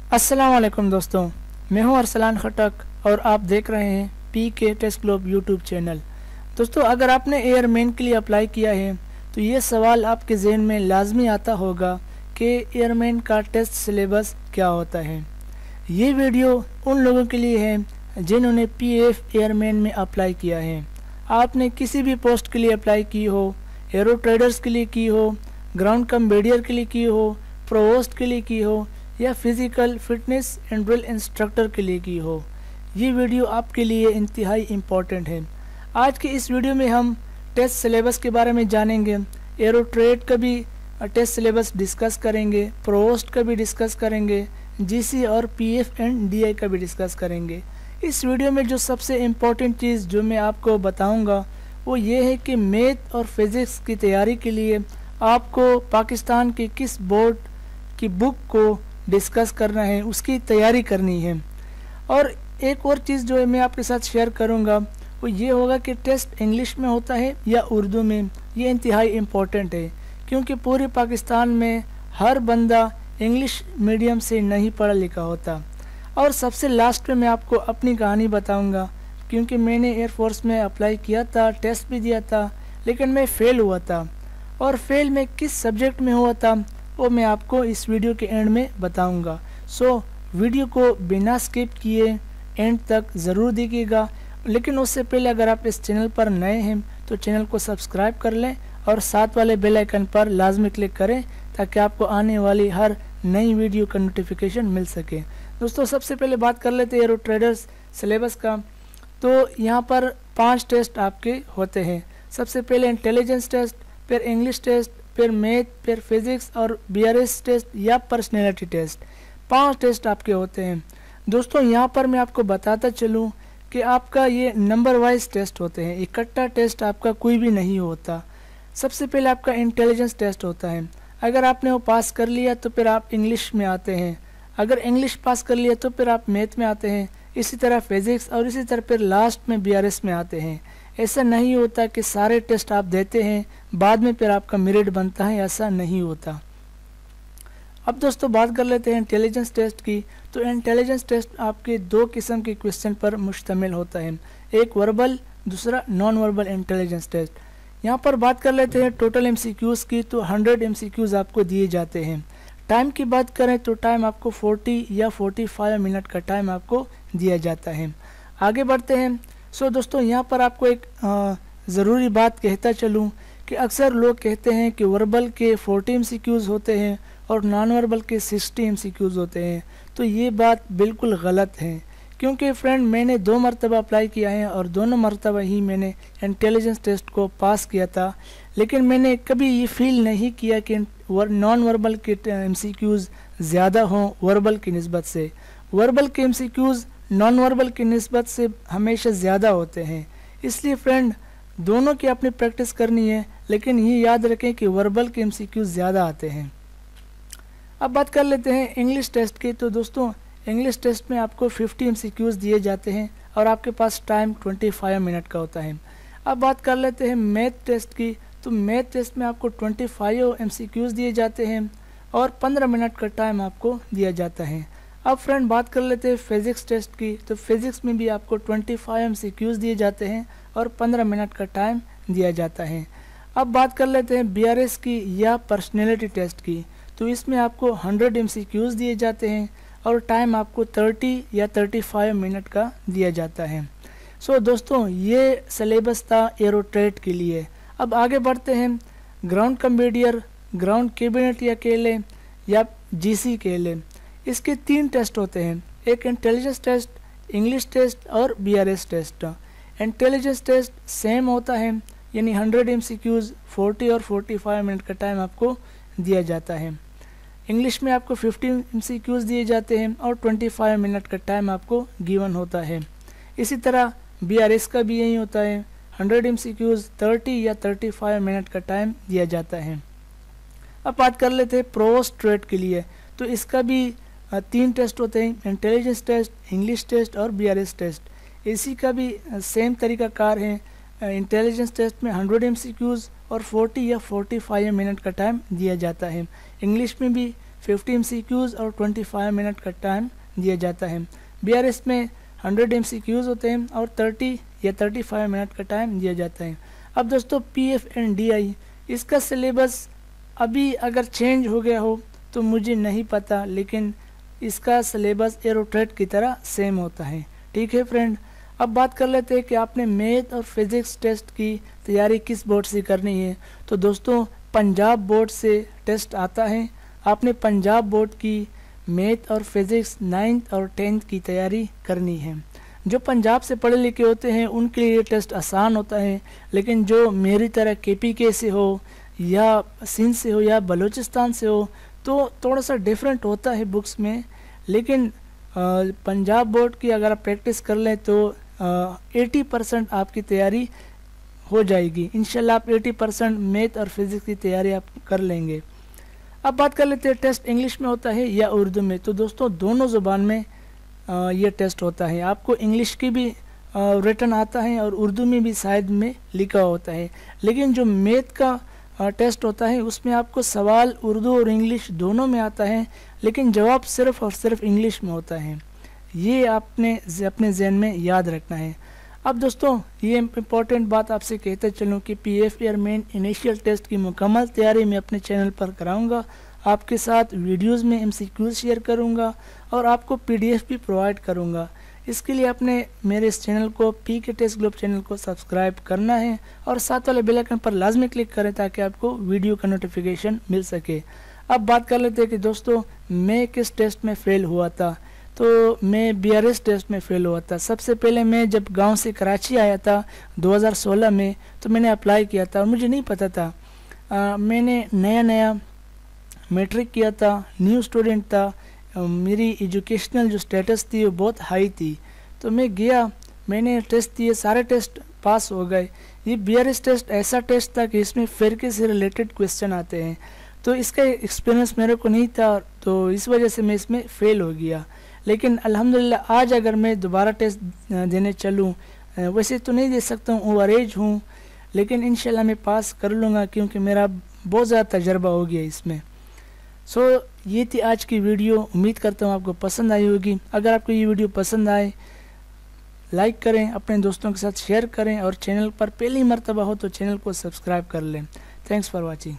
अस्सलाम वालेकुम दोस्तों, मैं हूं अरसलान खटक और आप देख रहे हैं PK Test Globe YouTube channel. दोस्तों, अगर आपने एयरमैन के लिए अप्लाई किया है तो ये सवाल आपके जहन में लाजमी आता होगा कि एयरमैन का टेस्ट सिलेबस क्या होता है। ये वीडियो उन लोगों के लिए है जिन्होंने PF एयरमैन में अप्लाई किया है। आपने किसी भी पोस्ट के लिए अप्लाई की हो, एरो ट्रेडर्स के लिए की हो, ग्राउंड कम्बेडियर के लिए की हो, प्रोवोस्ट के लिए की हो या physical fitness and drill instructor के लिए की हो, ये वीडियो आपके लिए इंतहाई इम्पोर्टेंट है। आज की इस वीडियो में हम टेस्ट सिलेबस के बारे में जानेंगे, एरो ट्रेड का भी टेस्ट सिलेबस डिस्कस करेंगे, प्रोवोस्ट का भी डिस्कस करेंगे, GC और PF एंड DI का भी डिस्कस करेंगे। इस वीडियो में जो सबसे इम्पोर्टेंट चीज़ जो मैं आपको बताऊंगा वो ये है कि मैथ और फिज़िक्स की तैयारी के लिए आपको पाकिस्तान के किस बोर्ड की बुक को डिस्कस करना है, उसकी तैयारी करनी है। और एक और चीज़ जो है मैं आपके साथ शेयर करूंगा वो ये होगा कि टेस्ट इंग्लिश में होता है या उर्दू में। ये इंतहाई इम्पोर्टेंट है क्योंकि पूरे पाकिस्तान में हर बंदा इंग्लिश मीडियम से नहीं पढ़ा लिखा होता। और सबसे लास्ट में मैं आपको अपनी कहानी बताऊंगा क्योंकि मैंने एयरफोर्स में अप्लाई किया था, टेस्ट भी दिया था, लेकिन मैं फ़ेल हुआ था। और फेल में किस सब्जेक्ट में हुआ था वो मैं आपको इस वीडियो के एंड में बताऊंगा। सो वीडियो को बिना स्किप किए एंड तक ज़रूर देखिएगा। लेकिन उससे पहले अगर आप इस चैनल पर नए हैं तो चैनल को सब्सक्राइब कर लें और साथ वाले बेल आइकन पर लाजमी क्लिक करें ताकि आपको आने वाली हर नई वीडियो का नोटिफिकेशन मिल सके। दोस्तों, सबसे पहले बात कर लेते हैं एरो ट्रेडर्स सिलेबस का। तो यहाँ पर 5 टेस्ट आपके होते हैं। सबसे पहले इंटेलिजेंस टेस्ट, फिर इंग्लिश टेस्ट, फिर मैथ, फिर फिज़िक्स और BRS टेस्ट या पर्सनैलिटी टेस्ट। 5 टेस्ट आपके होते हैं। दोस्तों, यहाँ पर मैं आपको बताता चलूँ कि आपका ये नंबर वाइज टेस्ट होते हैं, इकट्ठा टेस्ट आपका कोई भी नहीं होता। सबसे पहले आपका इंटेलिजेंस टेस्ट होता है। अगर आपने वो पास कर लिया तो फिर आप इंग्लिश में आते हैं, अगर इंग्लिश पास कर लिया तो फिर आप मैथ में आते हैं, इसी तरह फिज़िक्स और इसी तरह फिर लास्ट में BRS में आते हैं। ऐसा नहीं होता कि सारे टेस्ट आप देते हैं बाद में फिर आपका मेरिट बनता है, ऐसा नहीं होता। अब दोस्तों बात कर लेते हैं इंटेलिजेंस टेस्ट की। तो इंटेलिजेंस टेस्ट आपके 2 किस्म के क्वेश्चन पर मुश्तमिल होता है, एक वर्बल, दूसरा नॉन वर्बल इंटेलिजेंस टेस्ट। यहाँ पर बात कर लेते हैं टोटल MCQs की। तो 100 MCQs आपको दिए जाते हैं। टाइम की बात करें तो टाइम आपको 40 या 45 मिनट का टाइम आपको दिया जाता है। आगे बढ़ते हैं। सो दोस्तों, यहाँ पर आपको एक ज़रूरी बात कहता चलूँ कि अक्सर लोग कहते हैं कि वर्बल के 40 MCQs होते हैं और नॉन वर्बल के 60 MCQs होते हैं। तो ये बात बिल्कुल गलत है क्योंकि फ्रेंड, मैंने 2 मरतबा अप्लाई किया है और दोनों मरतबा ही मैंने इंटेलिजेंस टेस्ट को पास किया था। लेकिन मैंने कभी ये फील नहीं किया कि नॉन वर्बल के MCQs ज़्यादा हों वर्बल की निस्बत से। वर्बल के MCQs नॉन वर्बल की निस्बत से हमेशा ज़्यादा होते हैं। इसलिए फ्रेंड, दोनों की अपनी प्रैक्टिस करनी है, लेकिन ये याद रखें कि वर्बल के MCQs ज़्यादा आते हैं। अब बात कर लेते हैं इंग्लिश टेस्ट की। तो दोस्तों, इंग्लिश टेस्ट में आपको 50 MCQs दिए जाते हैं और आपके पास टाइम 25 मिनट का होता है। अब बात कर लेते हैं मैथ टेस्ट की। तो मैथ टेस्ट में आपको 25 MCQs दिए जाते हैं और 15 मिनट का टाइम आपको दिया जाता है। अब फ्रेंड बात कर लेते हैं फिज़िक्स टेस्ट की। तो फिज़िक्स में भी आपको 25 MCQs दिए जाते हैं और 15 मिनट का टाइम दिया जाता है। अब बात कर लेते हैं BRS की या पर्सनैलिटी टेस्ट की। तो इसमें आपको 100 MCQs दिए जाते हैं और टाइम आपको 30 या 35 मिनट का दिया जाता है। सो दोस्तों, ये सिलेबस था एरो ट्रेड के लिए। अब आगे बढ़ते हैं ग्राउंड कम्बेडियर, ग्राउंड कैबिनेट या केले या GC केले। इसके 3 टेस्ट होते हैं, एक इंटेलिजेंस टेस्ट, इंग्लिश टेस्ट और BRS test. Intelligence test same होता है, यानी 100 MCQs, 40 और 45 मिनट का टाइम आपको दिया जाता है। इंग्लिश में आपको 50 MCQs दिए जाते हैं और 25 मिनट का टाइम आपको गिवन होता है। इसी तरह BRS का भी यही होता है, 100 MCQs, 30 या 35 मिनट का टाइम दिया जाता है। अब बात कर लेते हैं प्रोवोस्ट ट्रेड के लिए। तो इसका भी 3 टेस्ट होते हैं, इंटेलिजेंस टेस्ट, इंग्लिश टेस्ट और BRS टेस्ट। इसी का भी सेम तरीक़ाकार है। इंटेलिजेंस टेस्ट में 100 MCQs और 40 या 45 मिनट का टाइम दिया जाता है। इंग्लिश में भी 50 MCQs और 25 मिनट का टाइम दिया जाता है। BRS में 100 MCQs होते हैं और 30 या 35 मिनट का टाइम दिया जाता है। अब दोस्तों PF एंड DI इसका सिलेबस अभी अगर चेंज हो गया हो तो मुझे नहीं पता, लेकिन इसका सिलेबस एरोट्रेड की तरह सेम होता है। ठीक है फ्रेंड, अब बात कर लेते हैं कि आपने मैथ और फिज़िक्स टेस्ट की तैयारी किस बोर्ड से करनी है। तो दोस्तों पंजाब बोर्ड से टेस्ट आता है। आपने पंजाब बोर्ड की मैथ और फिज़िक्स 9th और 10th की तैयारी करनी है। जो पंजाब से पढ़े लिखे होते हैं उनके लिए ये टेस्ट आसान होता है, लेकिन जो मेरी तरह KPK से हो या सिंध से हो या बलूचिस्तान से हो तो थोड़ा सा डिफरेंट होता है बुक्स में। लेकिन पंजाब बोर्ड की अगर आप प्रैक्टिस कर लें तो 80% आपकी तैयारी हो जाएगी। इंशाल्लाह आप 80% मैथ और फिज़िक्स की तैयारी आप कर लेंगे। अब बात कर लेते हैं टेस्ट इंग्लिश में होता है या उर्दू में। तो दोस्तों दोनों ज़ुबान में ये टेस्ट होता है। आपको इंग्लिश की भी रिटन आता है और उर्दू में भी शायद में लिखा होता है। लेकिन जो मैथ का टेस्ट होता है उसमें आपको सवाल उर्दू और इंग्लिश दोनों में आता है, लेकिन जवाब सिर्फ और सिर्फ इंग्लिश में होता है। ये आपने अपने जहन में याद रखना है। अब दोस्तों ये इम्पोर्टेंट बात आपसे कहते चलूँ कि PF एयरमैन इनिशियल टेस्ट की मुकम्मल तैयारी मैं अपने चैनल पर कराऊंगा। आपके साथ वीडियोस में MCQs शेयर करूंगा और आपको PDF भी प्रोवाइड करूंगा। इसके लिए आपने मेरे इस चैनल को PK टेस्ट ग्लोब चैनल को सब्सक्राइब करना है और साथ वाले बेल आइकन पर लाजमी क्लिक करें ताकि आपको वीडियो का नोटिफिकेशन मिल सके। अब बात कर लेते हैं कि दोस्तों मैं किस टेस्ट में फ़ेल हुआ था। तो मैं BRS टेस्ट में फ़ेल हुआ था। सबसे पहले मैं जब गांव से कराची आया था 2016 में, तो मैंने अप्लाई किया था और मुझे नहीं पता था। मैंने नया मैट्रिक किया था, न्यू स्टूडेंट था, मेरी एजुकेशनल जो स्टेटस थी वो बहुत हाई थी। तो मैं गया, मैंने टेस्ट दिए, सारे टेस्ट पास हो गए। ये BRS टेस्ट ऐसा टेस्ट था कि इसमें फ़िरके से रिलेटेड क्वेश्चन आते हैं, तो इसका एक्सपीरियंस मेरे को नहीं था, तो इस वजह से मैं इसमें फ़ेल हो गया। लेकिन अल्हम्दुलिल्लाह आज अगर मैं दोबारा टेस्ट देने चलूँ, वैसे तो नहीं दे सकता हूँ, ओवर एज हूँ, लेकिन इंशाल्लाह मैं पास कर लूँगा क्योंकि मेरा बहुत ज़्यादा तजर्बा हो गया इसमें। सो ये थी आज की वीडियो। उम्मीद करता हूँ आपको पसंद आई होगी। अगर आपको ये वीडियो पसंद आए लाइक करें, अपने दोस्तों के साथ शेयर करें और चैनल पर पहली मर्तबा हो तो चैनल को सब्सक्राइब कर लें। Thanks for watching.